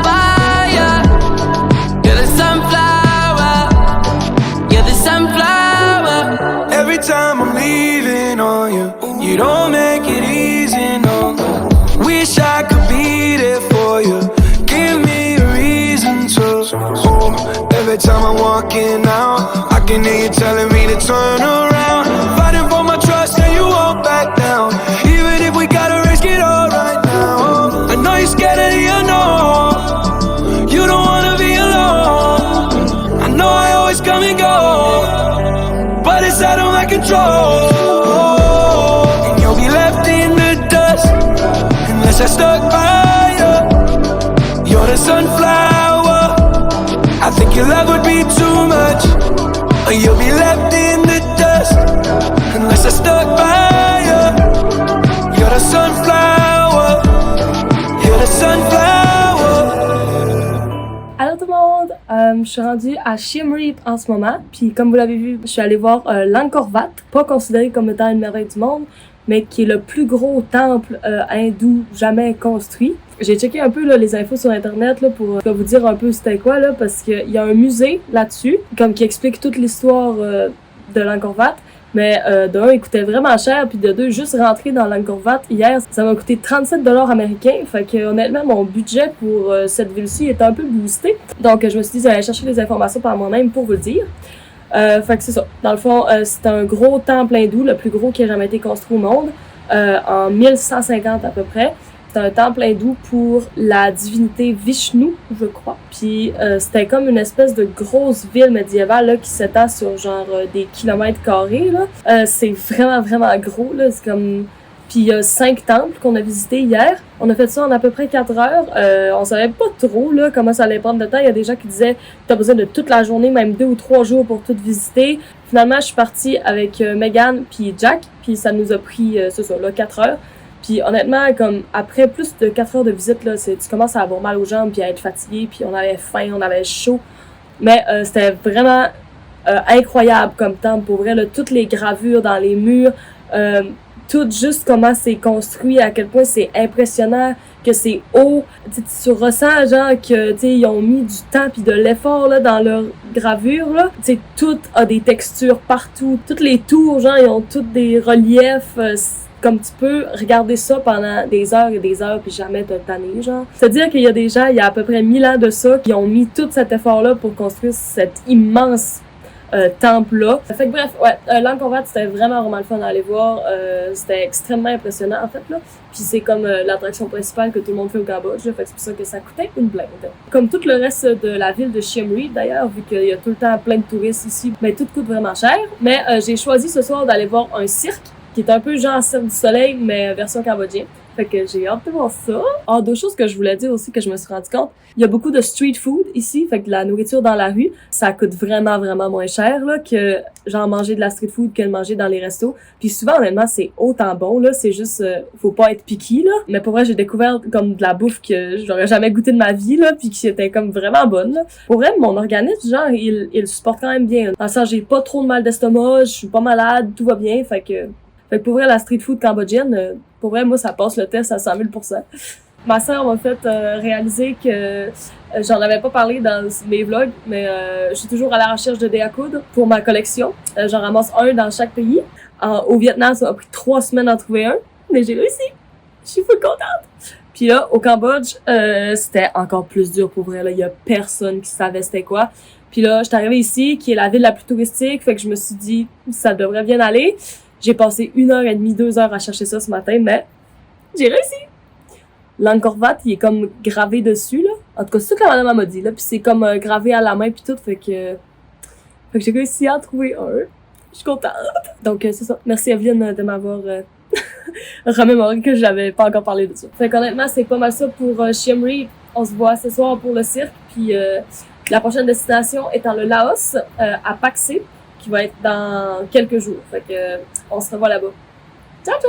fire. You're the sunflower. You're the sunflower. Every time I'm leaving on you, you don't make it easy, no. Wish I could be there for you. Give me a reason to. Oh, every time I'm walking out, I can hear you telling me to turn around. Fighting for my trust and you won't back down. Even if we gotta risk it all right now. I know you're scared of the unknown. You don't wanna be alone. I know I always come and go, but it's out of my control. And you'll be left in the dust unless I stuck by you. You're the sunflower. I think your love would be too much, or you'll be left in the dust unless I stuck by you. You're the sunflower. You're the sunflower. Allô tout le monde, je suis rendue à Siem Reap en ce moment, puis comme vous l'avez vu, je suis allée voir l'Angkor Wat, pas considéré comme étant une merveille du monde, mais qui est le plus gros temple hindou jamais construit. J'ai checké un peu là, les infos sur internet là, pour vous dire un peu c'était quoi, là, parce qu'il y a un musée là-dessus, comme qui explique toute l'histoire de l'Angkor Wat. Mais de un, il coûtait vraiment cher, puis de deux, juste rentrer dans l'Angkor Wat hier, ça m'a coûté 37 $ américains. Fait que honnêtement, mon budget pour cette ville-ci est un peu boosté. Donc je me suis dit, j'allais chercher des informations par moi-même pour vous le dire. Fait que c'est ça. Dans le fond, c'est un gros temple hindou, le plus gros qui a jamais été construit au monde, en 1150 à peu près. C'est un temple hindou pour la divinité Vishnu, je crois. Puis c'était comme une espèce de grosse ville médiévale là, qui s'étend sur genre des kilomètres carrés. Là. C'est vraiment, vraiment gros. Là. C'est comme... Puis il y a 5 temples qu'on a visités hier. On a fait ça en à peu près 4 heures. On savait pas trop là, comment ça allait prendre de temps. Il y a des gens qui disaient que tu as besoin de toute la journée, même 2 ou 3 jours pour tout visiter. Finalement, je suis partie avec Megan puis Jack. Puis ça nous a pris, c'est ça, là, 4 heures. Puis honnêtement, comme après plus de 4 heures de visite, là, tu commences à avoir mal aux jambes puis à être fatigué. Puis on avait faim, on avait chaud. Mais c'était vraiment incroyable comme temple. Pour vrai, là, toutes les gravures dans les murs... tout juste comment c'est construit, à quel point c'est impressionnant, que c'est haut. Tu ressens genre que ils ont mis du temps puis de l'effort là dans leur gravure là. Tout a des textures partout, toutes les tours genre ils ont toutes des reliefs. Comme tu peux regarder ça pendant des heures et des heures puis jamais te tanner, genre. C'est-à-dire qu'il y a des gens, il y a à peu près 1000 ans de ça, qui ont mis tout cet effort-là pour construire cette immense temple-là. Fait que bref, ouais, l'Angkor Wat, c'était vraiment, vraiment le fun à aller voir. C'était extrêmement impressionnant, en fait, là. Puis c'est comme l'attraction principale que tout le monde fait au Cambodge, là. Fait que c'est pour ça que ça coûtait une blinde. Comme tout le reste de la ville de Siem Reap, d'ailleurs, vu qu'il y a tout le temps plein de touristes ici, ben tout coûte vraiment cher. Mais j'ai choisi ce soir d'aller voir un cirque, qui est un peu genre Cirque du Soleil, mais version cambodgienne. Fait que j'ai hâte de voir ça. Ah, d'autres choses que je voulais dire aussi que je me suis rendu compte, il y a beaucoup de street food ici, fait que de la nourriture dans la rue, ça coûte vraiment, vraiment moins cher là, que genre manger de la street food que de manger dans les restos. Puis souvent, honnêtement, c'est autant bon, là, c'est juste, faut pas être picky, là. Mais pour vrai, j'ai découvert comme de la bouffe que j'aurais jamais goûté de ma vie, là, puis qui était comme vraiment bonne, là. Pour vrai, mon organisme, genre, il supporte quand même bien. Dans le sens, j'ai pas trop de mal d'estomac, je suis pas malade, tout va bien, fait que pour vrai, la street food cambodgienne, pour vrai, moi, ça passe le test à 100 000 %. Ma sœur m'a fait réaliser que j'en avais pas parlé dans mes vlogs, mais je suis toujours à la recherche de dés à coudre pour ma collection. J'en ramasse un dans chaque pays. Au Vietnam, ça m'a pris 3 semaines d'en trouver un, mais j'ai réussi. Je suis full contente. Puis là, au Cambodge, c'était encore plus dur pour vrai. Là, il y a personne qui savait c'était quoi. Puis là, j'étais arrivée ici, qui est la ville la plus touristique, fait que je me suis dit, ça devrait bien aller. J'ai passé 1h30, 2 heures à chercher ça ce matin, mais j'ai réussi! L'Angkor Wat, il est comme gravé dessus, là. En tout cas, c'est ça que la madame m'a dit, là. Puis c'est comme gravé à la main puis tout, fait que j'ai réussi à en trouver un. Je suis contente! Donc, c'est ça. Merci Evelyne de m'avoir remémoré que j'avais pas encore parlé de ça. Fait qu'honnêtement, c'est pas mal ça pour Siem Reap. On se voit ce soir pour le cirque, puis la prochaine destination étant le Laos, à Pak Se, qui va être dans quelques jours. Fait que on se revoit là-bas. Ciao, ciao!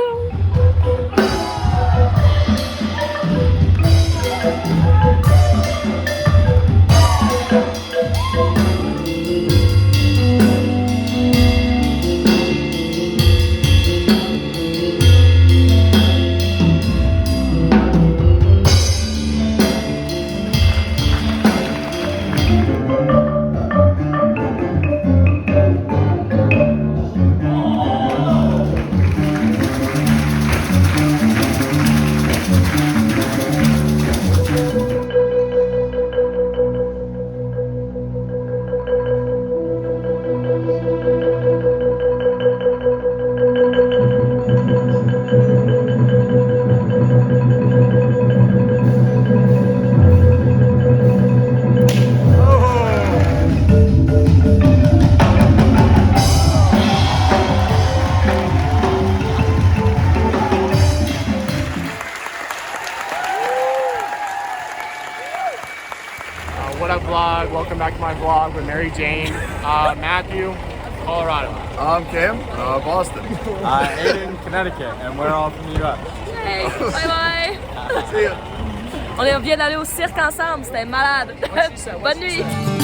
vlog. Welcome back to my vlog with Mary Jane. Matthew, Colorado. I'm Cam, Boston. Aiden, Connecticut, and we're all from the US. Hey, bye bye! See ya. On vient d'aller au cirque ensemble, c'était malade! Bonne nuit!